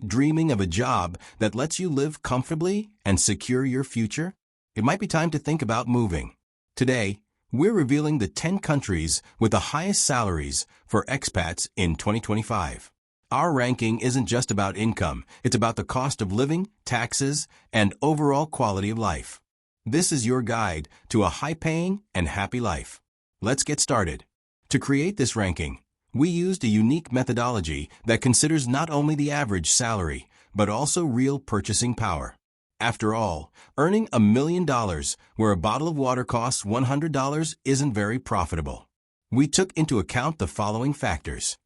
Dreaming of a job that lets you live comfortably and secure your future? It might be time to think about moving. Today, we're revealing the 10 countries with the highest salaries for expats in 2025. Our ranking isn't just about income, it's about the cost of living, taxes, and overall quality of life. This is your guide to a high-paying and happy life. Let's get started. To create this ranking, we used a unique methodology that considers not only the average salary, but also real purchasing power. After all, earning $1 million where a bottle of water costs $100 isn't very profitable. We took into account the following factors.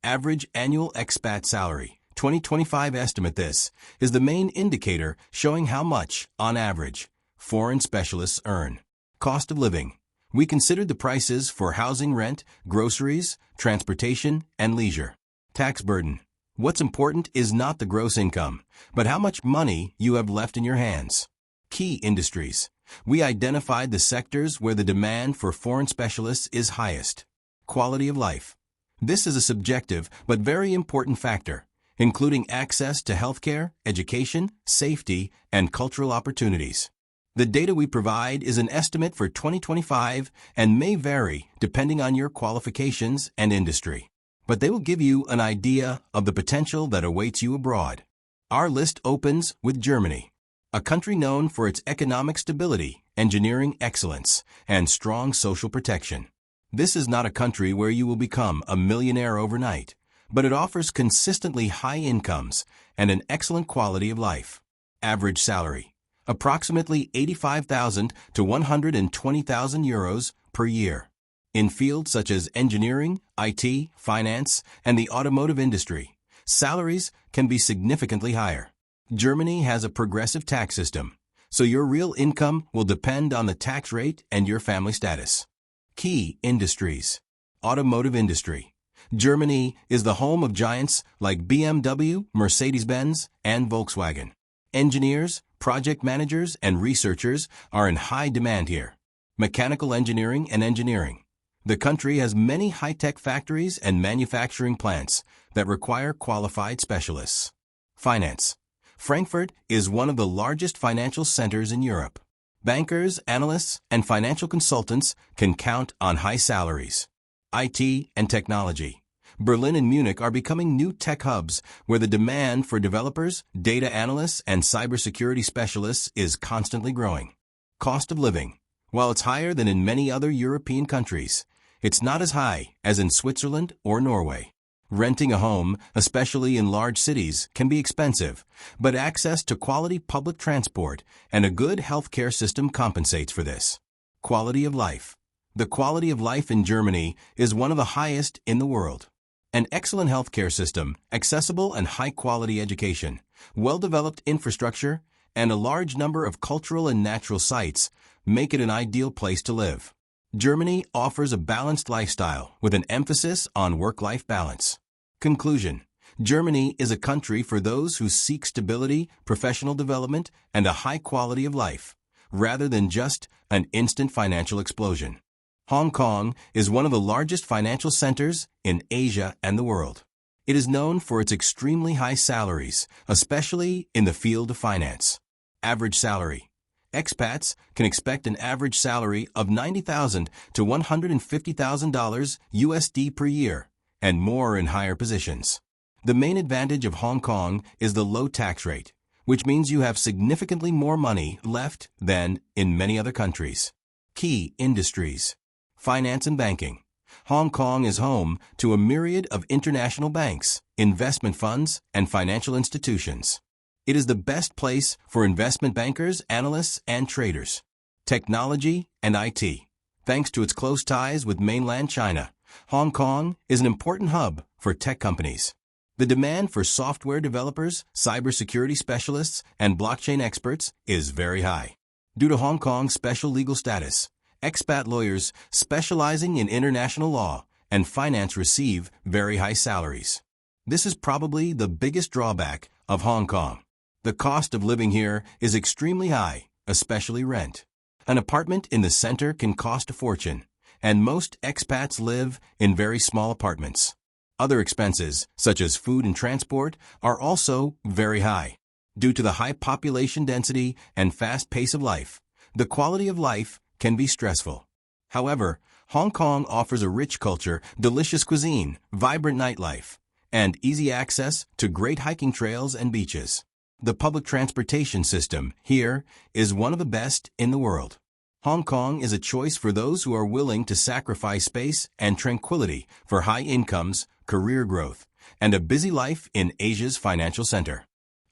Average annual expat salary, 2025 estimate. This is the main indicator showing how much, on average, foreign specialists earn. Cost of living. We considered the prices for housing, rent, groceries, transportation, and leisure. Tax burden. What's important is not the gross income, but how much money you have left in your hands. Key industries. We identified the sectors where the demand for foreign specialists is highest. Quality of life. This is a subjective but very important factor, including access to healthcare, education, safety, and cultural opportunities. The data we provide is an estimate for 2025 and may vary depending on your qualifications and industry, but they will give you an idea of the potential that awaits you abroad. Our list opens with Germany, a country known for its economic stability, engineering excellence, and strong social protection. This is not a country where you will become a millionaire overnight, but it offers consistently high incomes and an excellent quality of life. Average salary. Approximately 85,000 to 120,000 euros per year. In fields such as engineering, IT, finance, and the automotive industry, salaries can be significantly higher. Germany has a progressive tax system, so your real income will depend on the tax rate and your family status. Key industries. Automotive industry. Germany is the home of giants like BMW, Mercedes-Benz, and Volkswagen. Engineers, project managers, and researchers are in high demand here. Mechanical engineering and engineering. The country has many high-tech factories and manufacturing plants that require qualified specialists. Finance. Frankfurt is one of the largest financial centers in Europe. Bankers, analysts, and financial consultants can count on high salaries. IT and technology. Berlin and Munich are becoming new tech hubs where the demand for developers, data analysts, and cybersecurity specialists is constantly growing. Cost of living. While it's higher than in many other European countries, it's not as high as in Switzerland or Norway. Renting a home, especially in large cities, can be expensive, but access to quality public transport and a good healthcare system compensates for this. Quality of life. The quality of life in Germany is one of the highest in the world. An excellent healthcare system, accessible and high-quality education, well-developed infrastructure, and a large number of cultural and natural sites make it an ideal place to live. Germany offers a balanced lifestyle with an emphasis on work-life balance. Conclusion. Germany is a country for those who seek stability, professional development, and a high quality of life, rather than just an instant financial explosion. Hong Kong is one of the largest financial centers in Asia and the world. It is known for its extremely high salaries, especially in the field of finance. Average salary. Expats can expect an average salary of $90,000 to $150,000 USD per year, and more in higher positions. The main advantage of Hong Kong is the low tax rate, which means you have significantly more money left than in many other countries. Key industries. Finance and banking. Hong Kong is home to a myriad of international banks, investment funds, and financial institutions. It is the best place for investment bankers, analysts, and traders. Technology and IT. Thanks to its close ties with mainland China, Hong Kong is an important hub for tech companies. The demand for software developers, cybersecurity specialists, and blockchain experts is very high. Due to Hong Kong's special legal status, expat lawyers specializing in international law and finance receive very high salaries. This is probably the biggest drawback of Hong Kong. The cost of living here is extremely high, especially rent. An apartment in the center can cost a fortune, and most expats live in very small apartments. Other expenses, such as food and transport, are also very high. Due to the high population density and fast pace of life, the quality of life can be stressful. However, Hong Kong offers a rich culture, delicious cuisine, vibrant nightlife, and easy access to great hiking trails and beaches. The public transportation system here is one of the best in the world. Hong Kong is a choice for those who are willing to sacrifice space and tranquility for high incomes, career growth, and a busy life in Asia's financial center.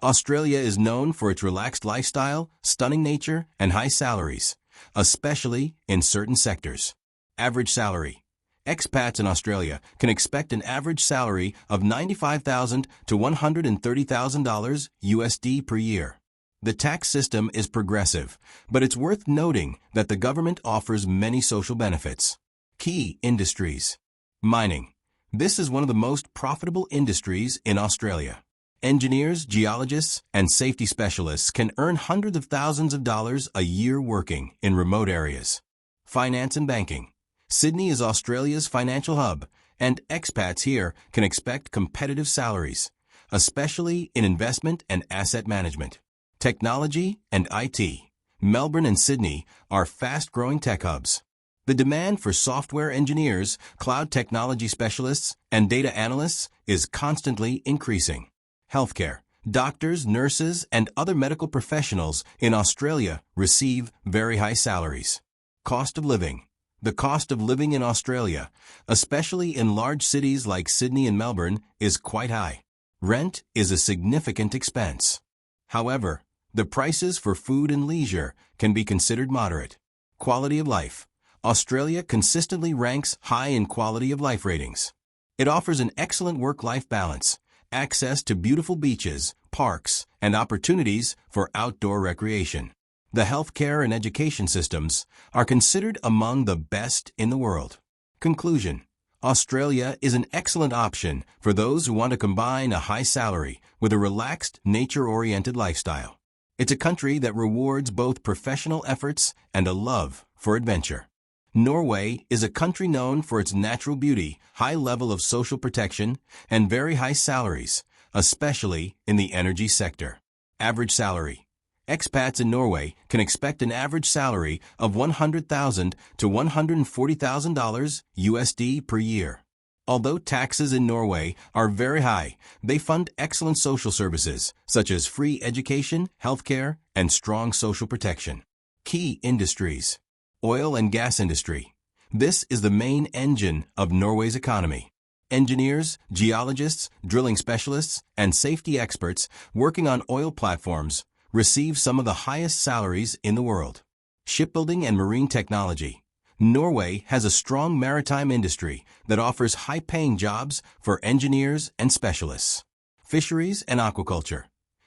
Australia is known for its relaxed lifestyle, stunning nature, and high salaries, especially in certain sectors. Average salary. Expats in Australia can expect an average salary of $95,000 to $130,000 USD per year. The tax system is progressive, but it's worth noting that the government offers many social benefits. Key industries. Mining. This is one of the most profitable industries in Australia. Engineers, geologists, and safety specialists can earn hundreds of thousands of dollars a year working in remote areas. Finance and banking. Sydney is Australia's financial hub, and expats here can expect competitive salaries, especially in investment and asset management. Technology and IT. Melbourne and Sydney are fast-growing tech hubs. The demand for software engineers, cloud technology specialists, and data analysts is constantly increasing. Healthcare. Doctors, nurses, and other medical professionals in Australia receive very high salaries. Cost of living. The cost of living in Australia, especially in large cities like Sydney and Melbourne, is quite high. Rent is a significant expense. However, the prices for food and leisure can be considered moderate. Quality of life. Australia consistently ranks high in quality of life ratings. It offers an excellent work-life balance, access to beautiful beaches, parks, and opportunities for outdoor recreation. The healthcare and education systems are considered among the best in the world. Conclusion. Australia is an excellent option for those who want to combine a high salary with a relaxed, nature-oriented lifestyle. It's a country that rewards both professional efforts and a love for adventure. Norway is a country known for its natural beauty, high level of social protection, and very high salaries, especially in the energy sector. Average salary. Expats in Norway can expect an average salary of $100,000 to $140,000 USD per year. Although taxes in Norway are very high, they fund excellent social services, such as free education, healthcare, and strong social protection. Key industries. Oil and gas industry. This is the main engine of Norway's economy. Engineers, geologists, drilling specialists, and safety experts working on oil platforms receive some of the highest salaries in the world. Shipbuilding and marine technology. Norway has a strong maritime industry that offers high-paying jobs for engineers and specialists. Fisheries and aquaculture.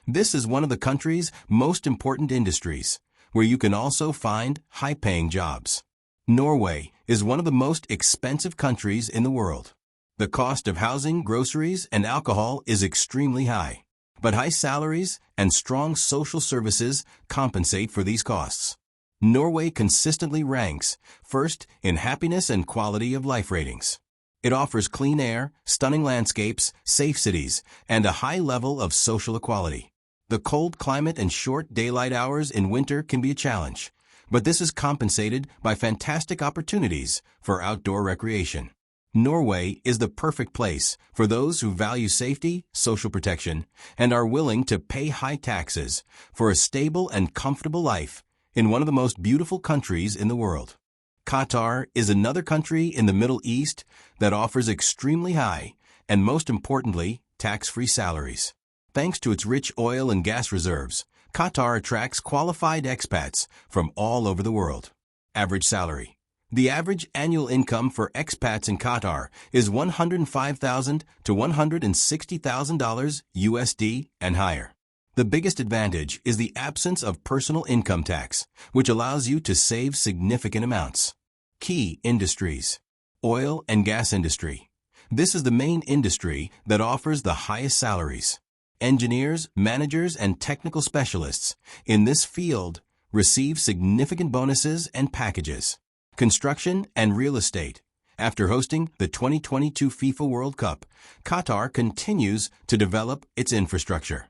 This is one of the country's most important industries, where you can also find high-paying jobs. Norway is one of the most expensive countries in the world. The cost of housing, groceries, and alcohol is extremely high, but high salaries and strong social services compensate for these costs. Norway consistently ranks first in happiness and quality of life ratings. It offers clean air, stunning landscapes, safe cities, and a high level of social equality. The cold climate and short daylight hours in winter can be a challenge, but this is compensated by fantastic opportunities for outdoor recreation. Norway is the perfect place for those who value safety, social protection, and are willing to pay high taxes for a stable and comfortable life in one of the most beautiful countries in the world. Qatar is another country in the Middle East that offers extremely high and, most importantly, tax-free salaries. Thanks to its rich oil and gas reserves, Qatar attracts qualified expats from all over the world. Average salary. The average annual income for expats in Qatar is $105,000 to $160,000 USD and higher. The biggest advantage is the absence of personal income tax, which allows you to save significant amounts. Key industries. Oil and gas industry. This is the main industry that offers the highest salaries. Engineers, managers, and technical specialists in this field receive significant bonuses and packages. Construction and real estate. After hosting the 2022 FIFA World Cup, Qatar continues to develop its infrastructure.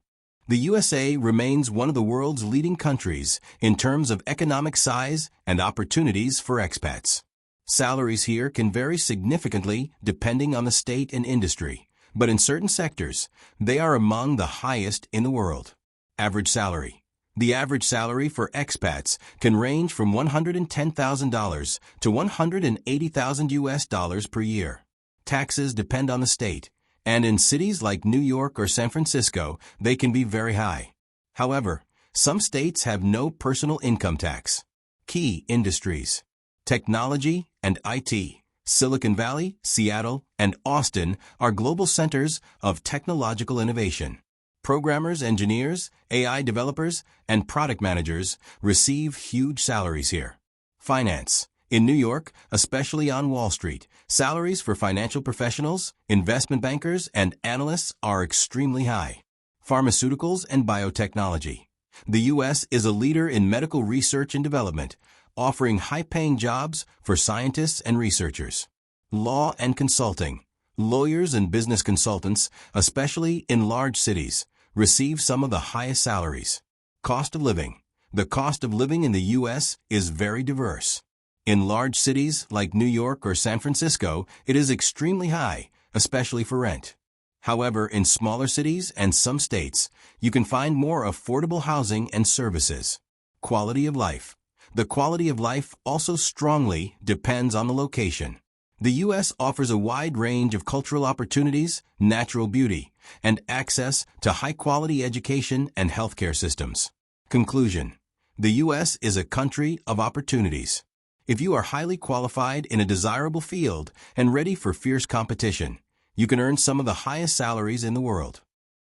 The USA remains one of the world's leading countries in terms of economic size and opportunities for expats. Salaries here can vary significantly depending on the state and industry, but in certain sectors, they are among the highest in the world. Average salary. The average salary for expats can range from $110,000 to $180,000 per year. Taxes depend on the state, and in cities like New York or San Francisco, they can be very high. However, some states have no personal income tax. Key industries. Technology and IT. Silicon Valley, Seattle, and Austin are global centers of technological innovation. Programmers, engineers, AI developers, and product managers receive huge salaries here. Finance. In New York, especially on Wall Street, salaries for financial professionals, investment bankers, and analysts are extremely high. Pharmaceuticals and biotechnology. The U.S. is a leader in medical research and development, offering high-paying jobs for scientists and researchers. Law and consulting. Lawyers and business consultants, especially in large cities, receive some of the highest salaries. Cost of living. The cost of living in the U.S. is very diverse. In large cities like New York or San Francisco, it is extremely high, especially for rent. However, in smaller cities and some states, you can find more affordable housing and services. Quality of life. The quality of life also strongly depends on the location. The U.S. offers a wide range of cultural opportunities, natural beauty, and access to high-quality education and healthcare systems. Conclusion. The U.S. is a country of opportunities. If you are highly qualified in a desirable field and ready for fierce competition, you can earn some of the highest salaries in the world.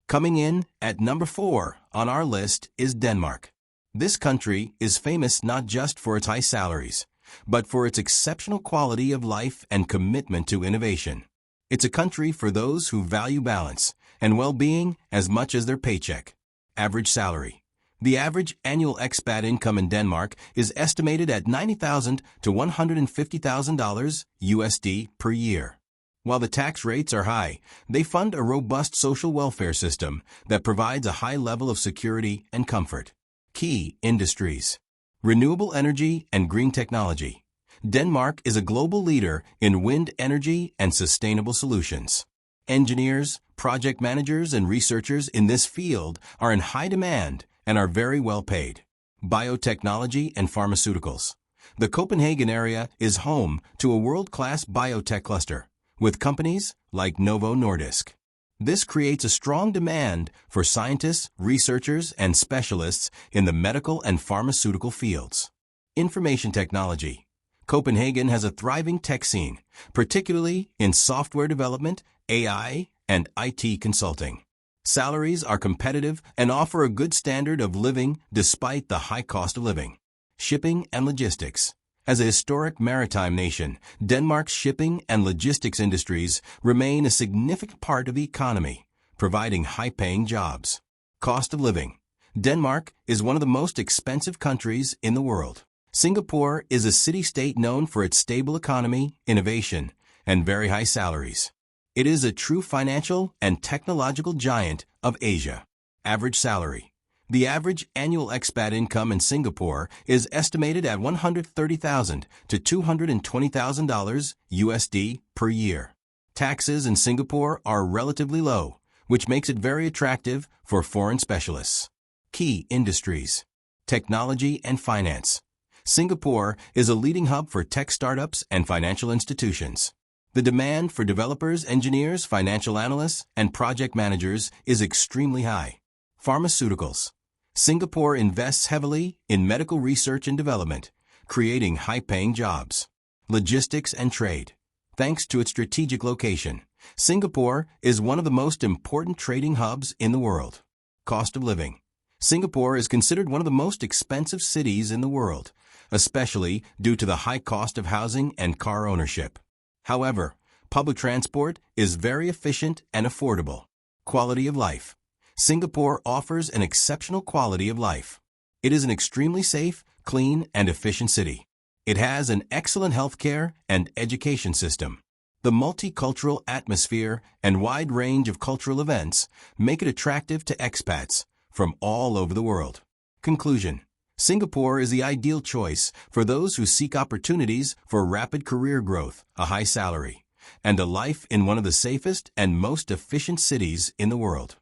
Coming in at number 4 on our list is Denmark. This country is famous not just for its high salaries, but for its exceptional quality of life and commitment to innovation. It's a country for those who value balance and well-being as much as their paycheck. Average salary. The average annual expat income in Denmark is estimated at $90,000 to $150,000 USD per year. While the tax rates are high, they fund a robust social welfare system that provides a high level of security and comfort. Key industries. Renewable energy and green technology. Denmark is a global leader in wind energy and sustainable solutions. Engineers, project managers, and researchers in this field are in high demand and are very well paid. Biotechnology and pharmaceuticals. The Copenhagen area is home to a world-class biotech cluster, with companies like Novo Nordisk. This creates a strong demand for scientists, researchers, and specialists in the medical and pharmaceutical fields. Information technology. Copenhagen has a thriving tech scene, particularly in software development, AI, and IT consulting. Salaries are competitive and offer a good standard of living despite the high cost of living. Shipping and logistics. As a historic maritime nation, Denmark's shipping and logistics industries remain a significant part of the economy, providing high-paying jobs. Cost of living. Denmark is one of the most expensive countries in the world. Singapore is a city-state known for its stable economy, innovation, and very high salaries. It is a true financial and technological giant of Asia. Average salary. The average annual expat income in Singapore is estimated at $130,000 to $220,000 USD per year. Taxes in Singapore are relatively low, which makes it very attractive for foreign specialists. Key industries. Technology and finance. Singapore is a leading hub for tech startups and financial institutions. The demand for developers, engineers, financial analysts, and project managers is extremely high. Pharmaceuticals. Singapore invests heavily in medical research and development, creating high-paying jobs. Logistics and trade. Thanks to its strategic location, Singapore is one of the most important trading hubs in the world. Cost of living. Singapore is considered one of the most expensive cities in the world, especially due to the high cost of housing and car ownership. However, public transport is very efficient and affordable. Quality of life. Singapore offers an exceptional quality of life. It is an extremely safe, clean, and efficient city. It has an excellent healthcare and education system. The multicultural atmosphere and wide range of cultural events make it attractive to expats from all over the world. Conclusion: Singapore is the ideal choice for those who seek opportunities for rapid career growth, a high salary, and a life in one of the safest and most efficient cities in the world.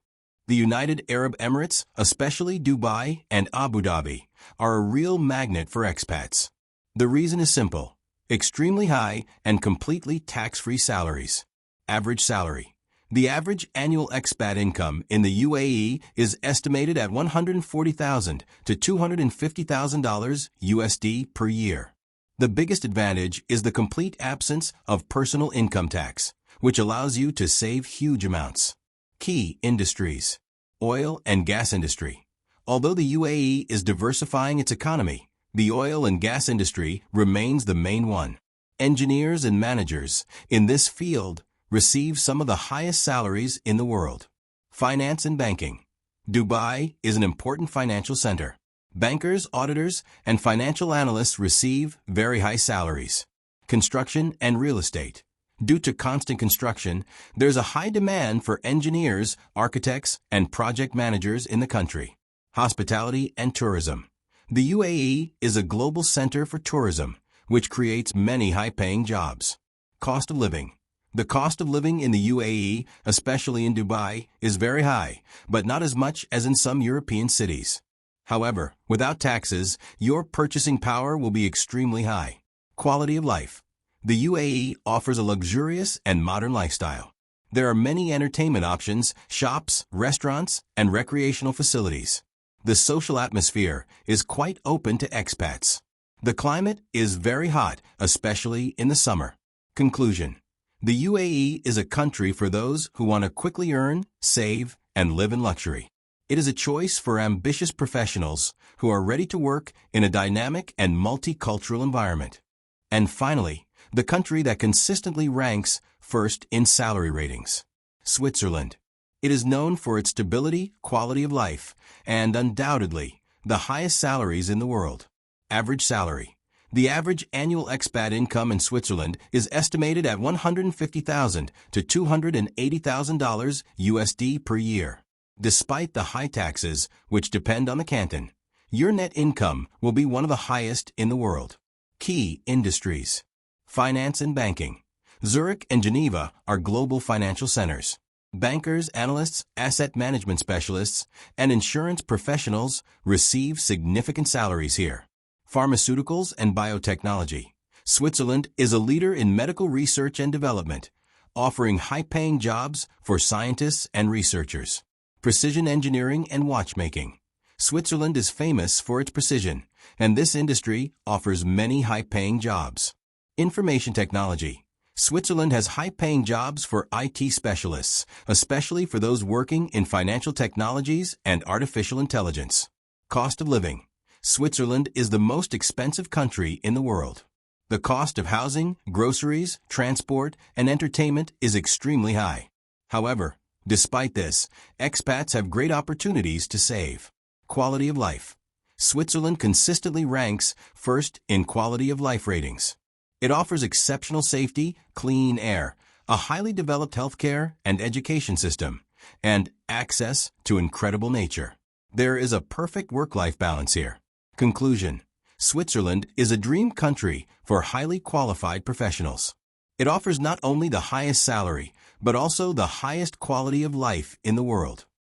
The United Arab Emirates, especially Dubai and Abu Dhabi, are a real magnet for expats. The reason is simple: extremely high and completely tax-free salaries. Average salary. The average annual expat income in the UAE is estimated at $140,000 to $250,000 USD per year. The biggest advantage is the complete absence of personal income tax, which allows you to save huge amounts. Key industries. Oil and gas industry. Although the UAE is diversifying its economy, the oil and gas industry remains the main one. Engineers and managers in this field receive some of the highest salaries in the world. Finance and banking. Dubai is an important financial center. Bankers, auditors, and financial analysts receive very high salaries. Construction and real estate. Due to constant construction, there's a high demand for engineers, architects, and project managers in the country. Hospitality and tourism. The UAE is a global center for tourism, which creates many high-paying jobs. Cost of living. The cost of living in the UAE, especially in Dubai, is very high, but not as much as in some European cities. However, without taxes, your purchasing power will be extremely high. Quality of life. The UAE offers a luxurious and modern lifestyle. There are many entertainment options, shops, restaurants, and recreational facilities. The social atmosphere is quite open to expats. The climate is very hot, especially in the summer. Conclusion: the UAE is a country for those who want to quickly earn, save, and live in luxury. It is a choice for ambitious professionals who are ready to work in a dynamic and multicultural environment. And finally, the country that consistently ranks first in salary ratings. Switzerland. It is known for its stability, quality of life, and undoubtedly the highest salaries in the world. Average salary. The average annual expat income in Switzerland is estimated at $150,000 to $280,000 USD per year. Despite the high taxes, which depend on the canton, your net income will be one of the highest in the world. Key industries. Finance and banking. Zurich and Geneva are global financial centers. Bankers, analysts, asset management specialists, and insurance professionals receive significant salaries here. Pharmaceuticals and biotechnology. Switzerland is a leader in medical research and development, offering high-paying jobs for scientists and researchers. Precision engineering and watchmaking. Switzerland is famous for its precision, and this industry offers many high-paying jobs. Information technology. Switzerland has high-paying jobs for IT specialists, especially for those working in financial technologies and artificial intelligence. Cost of living. Switzerland is the most expensive country in the world. The cost of housing, groceries, transport, and entertainment is extremely high. However, despite this, expats have great opportunities to save. Quality of life. Switzerland consistently ranks first in quality of life ratings. It offers exceptional safety, clean air, a highly developed healthcare and education system, and access to incredible nature. There is a perfect work-life balance here. Conclusion: Switzerland is a dream country for highly qualified professionals. It offers not only the highest salary, but also the highest quality of life in the world.